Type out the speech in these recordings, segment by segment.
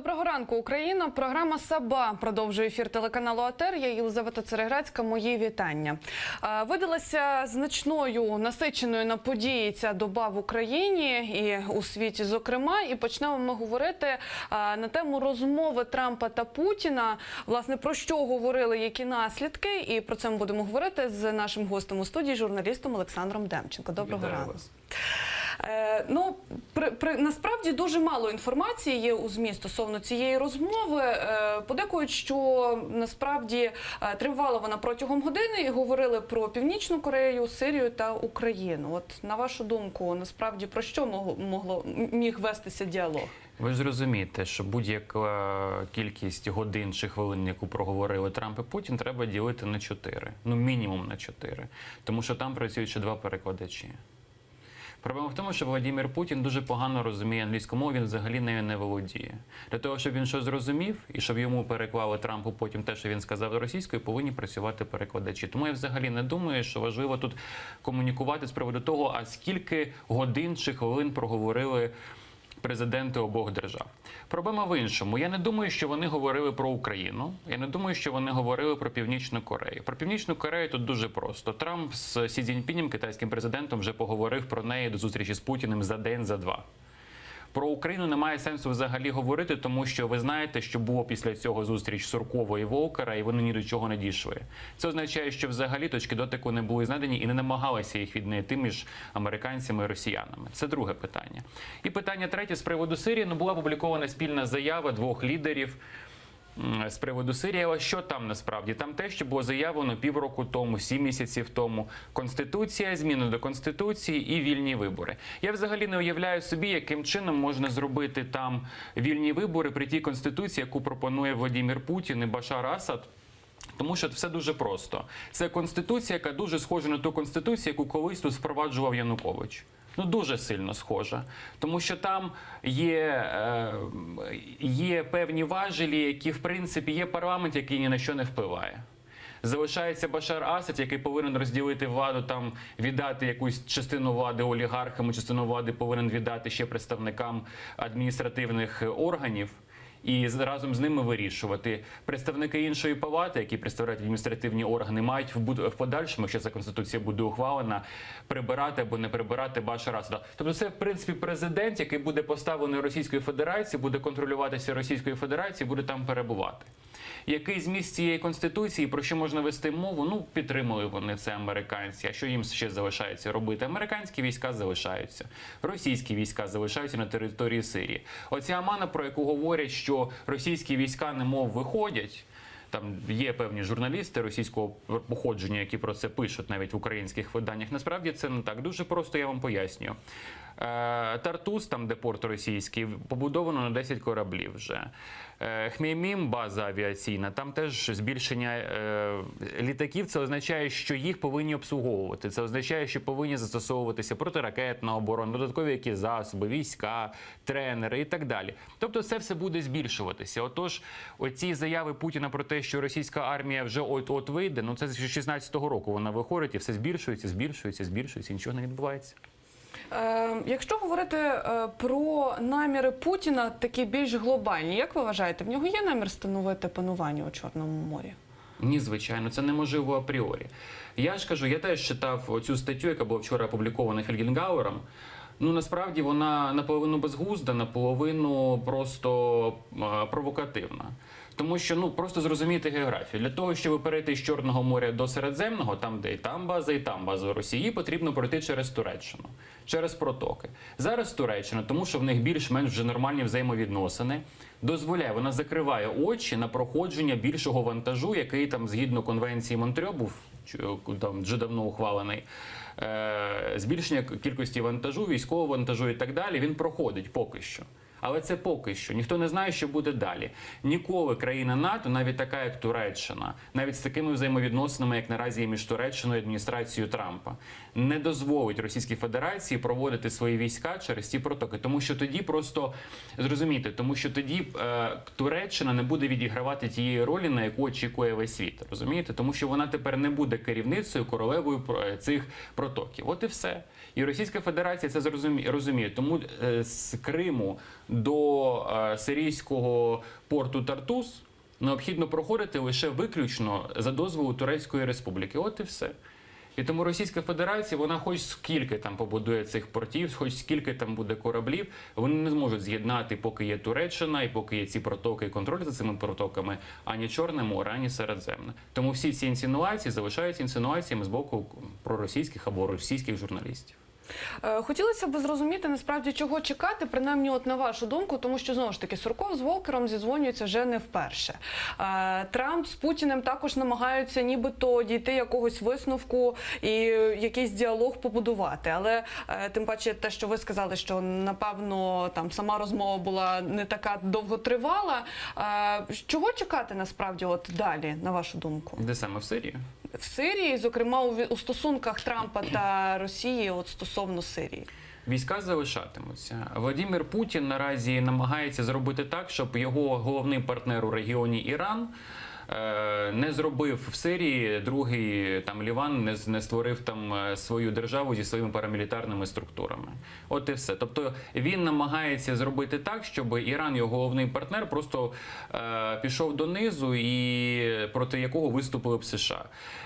Доброго ранку, Україна. Програма «Саба» продовжує ефір телеканалу АТР. Я Єлизавета Цереграцька. Мої вітання. Видалася значною, насиченою на події ця доба в Україні і у світі, зокрема. І почнемо ми говорити на тему розмови Трампа та Путіна. Власне, про що говорили, які наслідки. І про це ми будемо говорити з нашим гостем у студії, журналістом Олександром Демченко. Доброго ранку. Насправді дуже мало інформації є у ЗМІ стосовно цієї розмови. Подекують, що насправді тривала вона протягом години і говорили про Північну Корею, Сирію та Україну. От на вашу думку, насправді про що міг вестися діалог? Ви ж зрозумієте, що будь-яка кількість годин чи хвилин, яку проговорили Трамп і Путін, треба ділити на 4. Ну, мінімум на 4. Тому що там працюють ще 2 перекладачі. Проблема в тому, що Володимир Путін дуже погано розуміє англійську мову, він взагалі нею не володіє. Для того, щоб він щось зрозумів, і щоб йому переклали Трампу потім те, що він сказав російською, повинні працювати перекладачі. Тому я взагалі не думаю, що важливо тут комунікувати з приводу того, а скільки годин чи хвилин проговорили президенти обох держав. Проблема в іншому. Я не думаю, що вони говорили про Україну. Я не думаю, що вони говорили про Північну Корею. Про Північну Корею тут дуже просто. Трамп з Сі Цзіньпінем, китайським президентом, вже поговорив про неї до зустрічі з Путіним за день, за два. Про Україну немає сенсу взагалі говорити, тому що ви знаєте, що було після цього зустріч Суркова і Волкера, і вони ні до чого не дійшли. Це означає, що взагалі точки дотику не були знайдені і не намагалися їх віднайти між американцями і росіянами. Це друге питання. І питання третє з приводу Сирії. Була опублікована спільна заява 2 лідерів з приводу Сирії. Але що там насправді? Там те, що було заявлено півроку тому, 7 місяців тому. Конституція, зміни до Конституції і вільні вибори. Я взагалі не уявляю собі, яким чином можна зробити там вільні вибори при тій Конституції, яку пропонує Володимир Путін і Башар Асад. Тому що все дуже просто. Це Конституція, яка дуже схожа на ту Конституцію, яку колись тут впроваджував Янукович. Дуже сильно схожа. Тому що там є певні важелі, які, в принципі, є парламент, який ні на що не впливає. Залишається Башар Асад, який повинен розділити владу, там віддати якусь частину влади олігархам, частину влади повинен віддати ще представникам адміністративних органів. І разом з ними вирішувати. Представники іншої палати, які представляють адміністративні органи, мають в подальшому, якщо ця Конституція буде ухвалена, прибирати або не прибирати Башара Асада. Тобто це, в принципі, президент, який буде поставлений Російською Федерацією, буде контролюватися Російською Федерацією, буде там перебувати. Який зміст цієї Конституції, про що можна вести мову? Підтримали вони це американці. А що їм ще залишається робити? Американські війська залишаються. Російські війська залишаються на території Сирії. Оця омана, про яку говорять, що російські війська немов виходять, там є певні журналісти російського походження, які про це пишуть навіть в українських виданнях. Насправді це не так. Дуже просто я вам пояснюю. Тартус, там де порт російський, побудовано на 10 кораблів вже. Хмеймім, база авіаційна, там теж збільшення літаків. Це означає, що їх повинні обслуговувати. Це означає, що повинні застосовуватися протиракетна оборона, додаткові якісь засоби, війська, тренери і так далі. Тобто це все буде збільшуватися. Отож, оці заяви Путіна про те, що російська армія вже от-от вийде, це з 16-го року вона виходить і все збільшується, нічого не відбувається. Якщо говорити про наміри Путіна, такі більш глобальні, як ви вважаєте, в нього є намір встановити панування у Чорному морі? Ні, звичайно, це неможливо апріорі. Я ж кажу, я теж читав цю статтю, яка була вчора опублікована Фельгенгауером. Насправді вона наполовину безглузда, наполовину просто провокативна. Тому що, просто зрозуміти географію. Для того, щоб перейти з Чорного моря до Середземного, там, де і там база Росії, потрібно пройти через Туреччину, через протоки. Зараз Туреччина, тому що в них більш-менш вже нормальні взаємовідносини, дозволяє, вона закриває очі на проходження більшого вантажу, який там, згідно конвенції Монтрьо, був там вже давно ухвалений, збільшення кількості вантажу, військового вантажу і так далі, він проходить поки що. Але це поки що. Ніхто не знає, що буде далі. Ніколи країна НАТО, навіть така, як Туреччина, навіть з такими взаємовідносинами, як наразі є між Туреччиною і адміністрацією Трампа, не дозволить Російській Федерації проводити свої війська через ці протоки. Тому що тоді просто, зрозумійте, тому що тоді Туреччина не буде відігравати тієї ролі, на яку очікує весь світ. Розумієте? Тому що вона тепер не буде керівницею, королевою цих протоків. От і все. І Російська Федерація це розуміє. Тому з Криму до сирійського порту Тартус необхідно проходити лише виключно за дозволу Турецької Республіки. От і все. І тому Російська Федерація, вона хоч скільки там побудує цих портів, хоч скільки там буде кораблів, вони не зможуть з'єднати, поки є Туреччина і поки є ці протоки і контроль за цими протоками, ані Чорне море, ані Середземне. Тому всі ці інсинуації залишаються інсинуаціями з боку проросійських або російських журналістів. Хотілося б зрозуміти, насправді, чого чекати, принаймні, от на вашу думку, тому що, знову ж таки, Сурков з Волкером зідзвонюються вже не вперше. Трамп з Путіним також намагаються нібито дійти якогось висновку і якийсь діалог побудувати. Але тим паче те, що ви сказали, що, напевно, там сама розмова була не така довготривала. Чого чекати, насправді, от далі, на вашу думку? Де саме? В Сирії? В Сирії, зокрема, у стосунках Трампа та Росії, от стосовно Сирії. Війська залишатимуться. Владимир Путін наразі намагається зробити так, щоб його головний партнер у регіоні Іран не зробив в Сирії другий там Ліван, не створив там свою державу зі своїми парамілітарними структурами. От і все. Тобто він намагається зробити так, щоб Іран, його головний партнер, просто пішов донизу і проти якого виступили б США.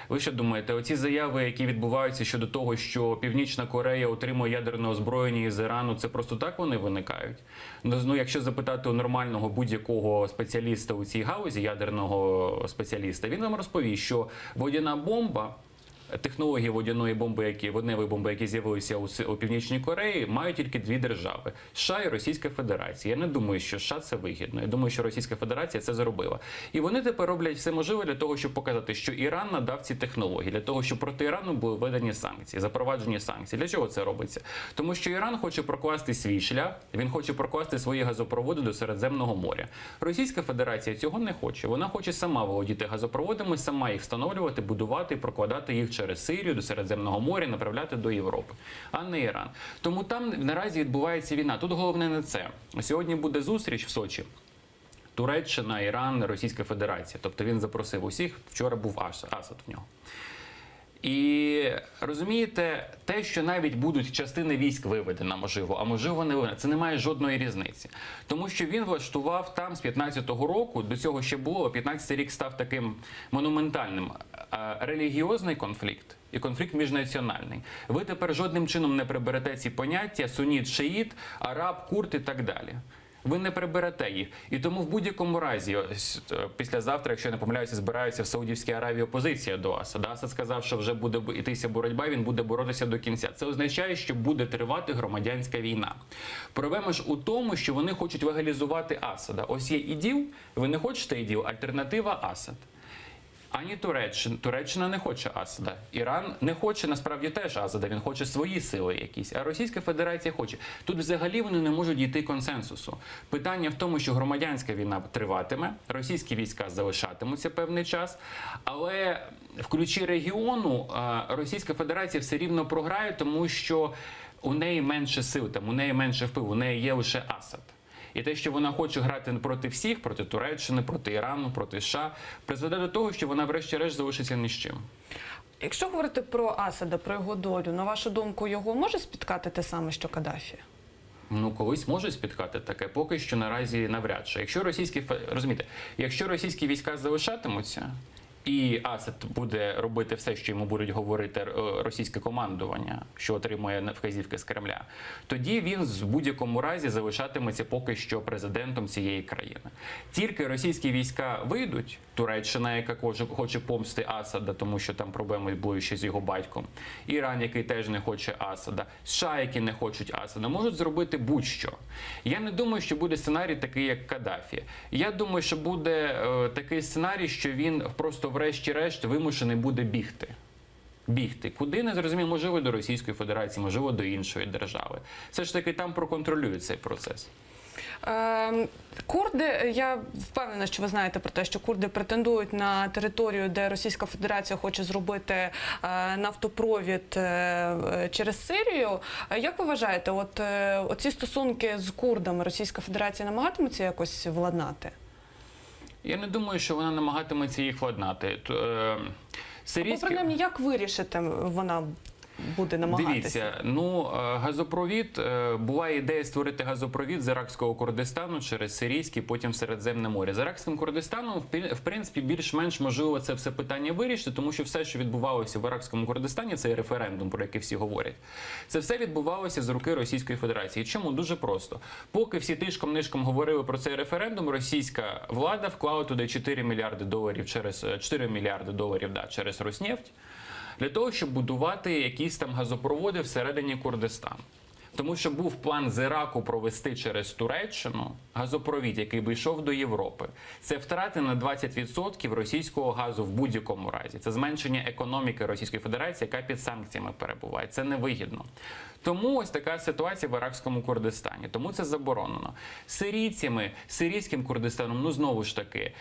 Ви що думаєте, оці заяви, які відбуваються щодо того, що Північна Корея отримує ядерне озброєння із Ірану, це просто так вони виникають? Ну, якщо запитати у нормального будь-якого спеціаліста у цій галузі, ядерного спеціаліста, він вам розповість, що водяна бомба, технології водяної бомби, водневої бомби, які з'явилися у Північній Кореї, мають тільки дві держави – США і Російська Федерація. Я не думаю, що США це вигідно. Я думаю, що Російська Федерація це зробила. І вони тепер роблять все можливе для того, щоб показати, що Іран надав ці технології, для того, щоб проти Ірану були введені санкції, запроваджені санкції. Для чого це робиться? Тому що Іран хоче прокласти свій шлях, він хоче прокласти свої газопроводи до Середземного моря. Російська Федерація цього не хоче. Вона хоче сама володіти газопроводами, сама їх встановлювати, будувати, прокладати їх через Сирію, до Середземного моря, направляти до Європи, а не Іран. Тому там наразі відбувається війна. Тут головне не це. Сьогодні буде зустріч в Сочі. Туреччина, Іран, Російська Федерація. Тобто він запросив усіх. Вчора був Асад в нього. І розумієте, те, що навіть будуть частини військ виведена, можливо, а можливо не виведена, це не має жодної різниці. Тому що він влаштував там з 15-го року, до цього ще було, 15-й рік став таким монументальним, релігіозний конфлікт і конфлікт міжнаціональний. Ви тепер жодним чином не приберете ці поняття суніт, шиїт, араб, курд і так далі. Ви не приберете їх. І тому в будь-якому разі, післязавтра, якщо я не помиляюся, збирається в Саудівській Аравії опозиція до Асада. Асад сказав, що вже буде йтися боротьба, він буде боротися до кінця. Це означає, що буде тривати громадянська війна. Проблема ж у тому, що вони хочуть легалізувати Асада. Ось є іділ, ви не хочете іділ, альтернатива Асад. Ані Туреччина не хоче Асада. Іран не хоче, насправді, теж Асада. Він хоче свої сили якісь. А Російська Федерація хоче. Тут взагалі вони не можуть дійти консенсусу. Питання в тому, що громадянська війна триватиме, російські війська залишатимуться певний час, але в ключі регіону Російська Федерація все рівно програє, тому що у неї менше сил, там, у неї менше впливу, у неї є лише Асад. І те, що вона хоче грати проти всіх, проти Туреччини, проти Ірану, проти США, призведе до того, що вона врешті-решт залишиться ні з чим. Якщо говорити про Асада, про його долю, на вашу думку, його може спіткати те саме, що Каддафі? Ну, колись може спіткати таке, поки що наразі навряд чи. Якщо російські війська залишатимуться, і Асад буде робити все, що йому будуть говорити російське командування, що отримує вказівки з Кремля, тоді він в будь-якому разі залишатиметься поки що президентом цієї країни. Тільки російські війська вийдуть, Туреччина, яка хоче помсти Асада, тому що там проблеми були ще з його батьком, Іран, який теж не хоче Асада, США, які не хочуть Асада, можуть зробити будь-що. Я не думаю, що буде сценарій такий, як Каддафі. Я думаю, що буде такий сценарій, що він просто врешті-решт вимушений буде бігти. Бігти. Куди, не зрозуміло, можливо, до Російської Федерації, можливо, до іншої держави. Все ж таки там проконтролюють цей процес. Курди, я впевнена, що ви знаєте про те, що курди претендують на територію, де Російська Федерація хоче зробити нафтопровід через Сирію. Як ви вважаєте, оці стосунки з курдами Російська Федерація намагатиметься якось владнати? Я не думаю, що вона намагатиметься їх владнати. Або, принаймні, як вирішити вона буде намагатися? Дивіться, газопровід, була ідея створити газопровід з Іракського Курдистану через Сирійський, потім Середземне море. З Іракським Курдистаном, в принципі, більш-менш можливо це все питання вирішити, тому що все, що відбувалося в Іракському Курдистані, цей референдум, про який всі говорять, це все відбувалося з руки Російської Федерації. Чому? Дуже просто. Поки всі тишком-нишком говорили про цей референдум, російська влада вклала туди 4 мільярди доларів через Роснефть, для того, щоб будувати якісь там газопроводи всередині Курдистану. Тому що був план з Іраку провести через Туреччину газопровід, який би йшов до Європи. Це втрати на 20% російського газу в будь-якому разі. Це зменшення економіки Російської Федерації, яка під санкціями перебуває. Це невигідно. Тому ось така ситуація в Іракському Курдистані. Тому це заборонено. Сирійцями, Сирійським Курдистаном, знову ж таки,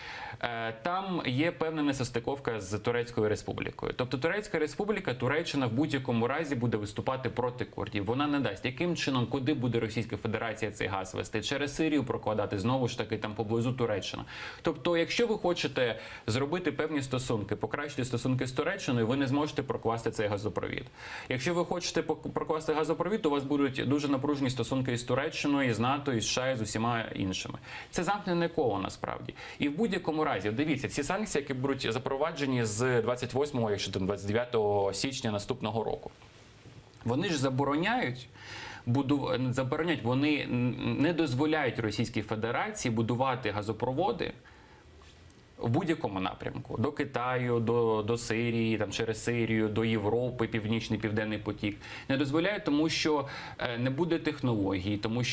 там є певна несостиковка з Турецькою Республікою. Тобто Турецька Республіка, Туреччина в будь-якому разі буде виступати проти курдів. Вона не дасть. Яким чином, куди буде Російська Федерація цей газ вести? Через Сирію прокладати, знову ж таки, там поблизу Туреччина. Тобто, якщо ви хочете зробити певні стосунки, покращити стосунки з Туреччиною, ви не зможете прокласти цей газопровід. Якщо ви хочете прокласти газопровід, то у вас будуть дуже напружені стосунки із Туреччиною, з НАТО, із США, і з усіма іншими. Це замкнене коло, насправді. І в будь-якому разі, дивіться, ці санкції, які будуть запроваджені з 28, якщо там 29 січня наступного року, вони ж забороняють, вони не дозволяють Російській Федерації будувати газопроводи в будь-якому напрямку. До Китаю, до Сирії, там через Сирію, до Європи, Північний, Південний потік. Не дозволяють, тому що не буде технологій, тому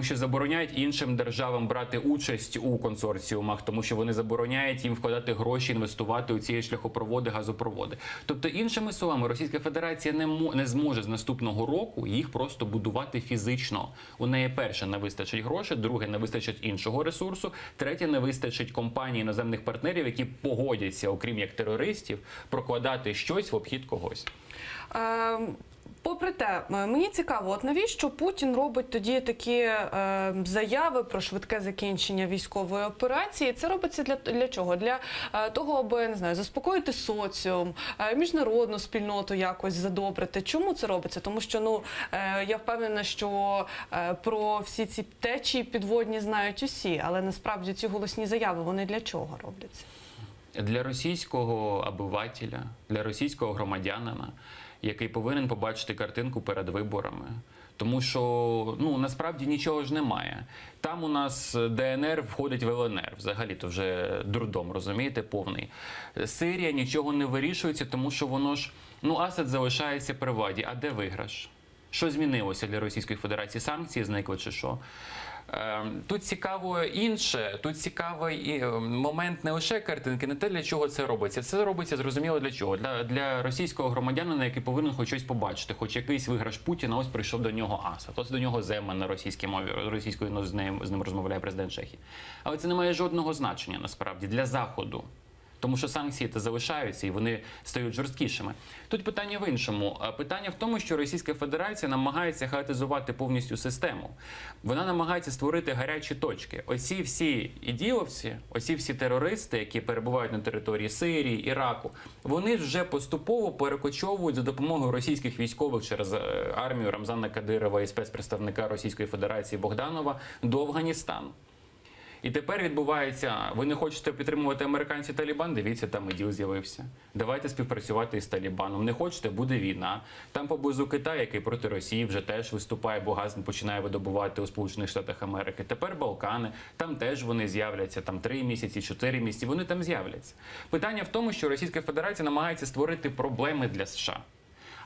що забороняють іншим державам брати участь у консорціумах, тому що вони забороняють їм вкладати гроші, інвестувати у ці шляхопроводи, газопроводи. Тобто, іншими словами, Російська Федерація не зможе з наступного року їх просто будувати фізично. У неї, перше, не вистачить грошей, друге, не вистачить іншого ресурсу, третє, не вистачить компаній, іноземних партнерів, які погодяться, окрім як терористів, прокладати щось в обхід когось. Попри те, мені цікаво, от навіщо Путін робить тоді такі заяви про швидке закінчення військової операції? Це робиться для чого? Для того, аби, не знаю, заспокоїти соціум, міжнародну спільноту якось задобрити. Чому це робиться? Тому що, я впевнена, що про всі ці течії підводні знають усі, але насправді ці голосні заяви, вони для чого робляться? Для російського обивателя, для російського громадянина, який повинен побачити картинку перед виборами. Тому що, насправді нічого ж немає. Там у нас ДНР входить в ЛНР. Взагалі-то вже дурдом, розумієте, повний. Сирія, нічого не вирішується, тому що воно ж, Асад залишається при владі. А де виграш? Що змінилося для Російської Федерації? Санкції зникли чи що? Тут цікаво інше, тут цікавий момент не лише картинки, не те, для чого це робиться. Це робиться, зрозуміло, для чого. Для російського громадянина, який повинен хоч щось побачити, хоч якийсь виграш Путіна, ось прийшов до нього Асад, ось до нього Земан на російській мові, російською з ним розмовляє президент Чехії. Але це не має жодного значення, насправді, для Заходу. Тому що санкції залишаються і вони стають жорсткішими. Тут питання в іншому. Питання в тому, що Російська Федерація намагається хаотизувати повністю систему. Вона намагається створити гарячі точки. Оці всі іділовці, оці всі терористи, які перебувають на території Сирії, Іраку, вони вже поступово перекочовують за допомогою російських військових через армію Рамзана Кадирова і спецпредставника Російської Федерації Богданова до Афганістану. І тепер відбувається, ви не хочете підтримувати американців Талібан, дивіться, там іділ з'явився. Давайте співпрацювати із Талібаном. Не хочете, буде війна. Там поблизу Китай, який проти Росії вже теж виступає, бо газ починає видобувати у Сполучених Штатах Америки. Тепер Балкани, там теж вони з'являться, там 3 місяці, 4 місяці, вони там з'являться. Питання в тому, що Російська Федерація намагається створити проблеми для США.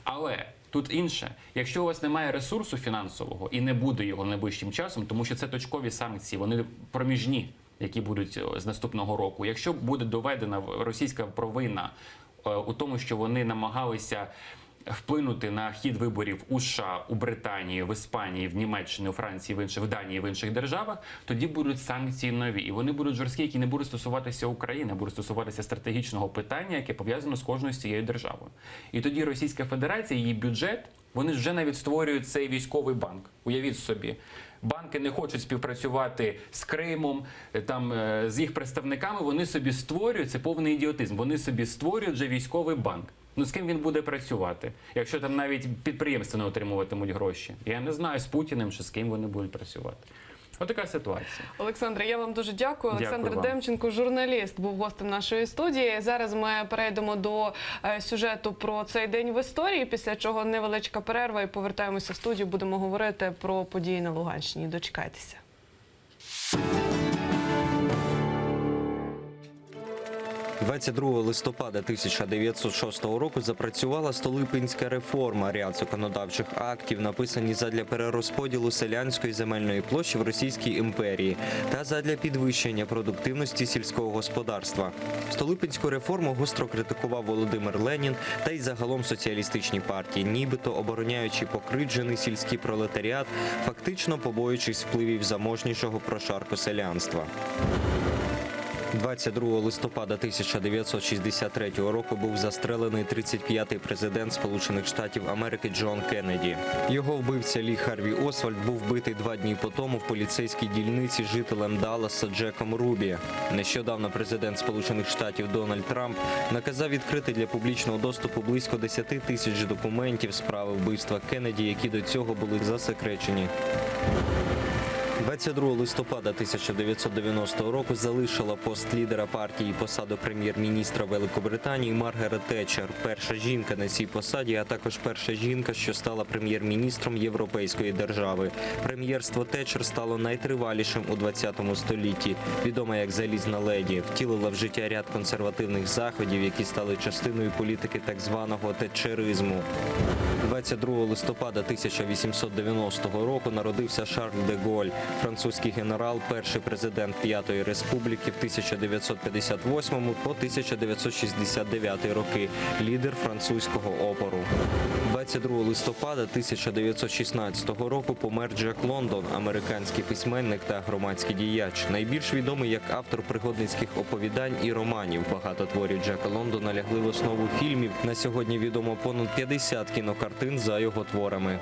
Але тут інше. Якщо у вас немає ресурсу фінансового і не буде його найближчим часом, тому що це точкові санкції, вони проміжні, які будуть з наступного року. Якщо буде доведена російська провина у тому, що вони намагалися вплинути на хід виборів у США, у Британії, в Іспанії, в Німеччині, у Франції, в Данії, в інших державах, тоді будуть санкції нові. І вони будуть жорсткі, які не будуть стосуватися України, а будуть стосуватися стратегічного питання, яке пов'язано з кожною з цією державою. І тоді Російська Федерація, її бюджет, вони вже навіть створюють цей військовий банк. Уявіть собі. Банки не хочуть співпрацювати з Кримом, там, з їх представниками, вони собі створюють, це повний ідіотизм, вони собі створюють вже військовий банк. Ну з ким він буде працювати, якщо там навіть підприємства не отримуватимуть гроші? Я не знаю, з Путіним чи з ким вони будуть працювати. Отака ситуація. Олександре, я вам дуже дякую. Олександр Дякую вам. Демченко, журналіст, був гостем нашої студії. Зараз ми перейдемо до сюжету про цей день в історії, після чого невеличка перерва і повертаємося в студію. Будемо говорити про події на Луганщині. Дочекайтеся. 22 листопада 1906 року запрацювала Столипинська реформа. Ряд законодавчих актів, написані задля перерозподілу селянської земельної площі в Російській імперії та задля підвищення продуктивності сільського господарства. Столипинську реформу гостро критикував Володимир Ленін та й загалом соціалістичні партії, нібито обороняючи покриджений сільський пролетаріат, фактично побоюючись впливів заможнішого прошарку селянства. 22 листопада 1963 року був застрелений 35-й президент Сполучених Штатів Америки Джон Кеннеді. Його вбивця Лі Харві Освальд був вбитий 2 дні по тому в поліцейській дільниці жителем Далласа Джеком Рубі. Нещодавно президент Сполучених Штатів Дональд Трамп наказав відкрити для публічного доступу близько 10 тисяч документів справи вбивства Кеннеді, які до цього були засекречені. 22 листопада 1990 року залишила пост лідера партії і посаду прем'єр-міністра Великобританії Маргарет Тетчер, перша жінка на цій посаді, а також перша жінка, що стала прем'єр-міністром європейської держави. Прем'єрство Тетчер стало найтривалішим у 20 столітті. Відома як «Залізна леді», втілила в життя ряд консервативних заходів, які стали частиною політики так званого тетчеризму. 22 листопада 1890 року народився Шарль де Голь, французький генерал, перший президент П'ятої Республіки в 1958 по 1969 роки, лідер французького опору. 22 листопада 1916 року помер Джек Лондон, американський письменник та громадський діяч, найбільш відомий як автор пригодницьких оповідань і романів. Багато творів Джека Лондона лягли в основу фільмів. На сьогодні відомо понад 50 кінокартин за його творами.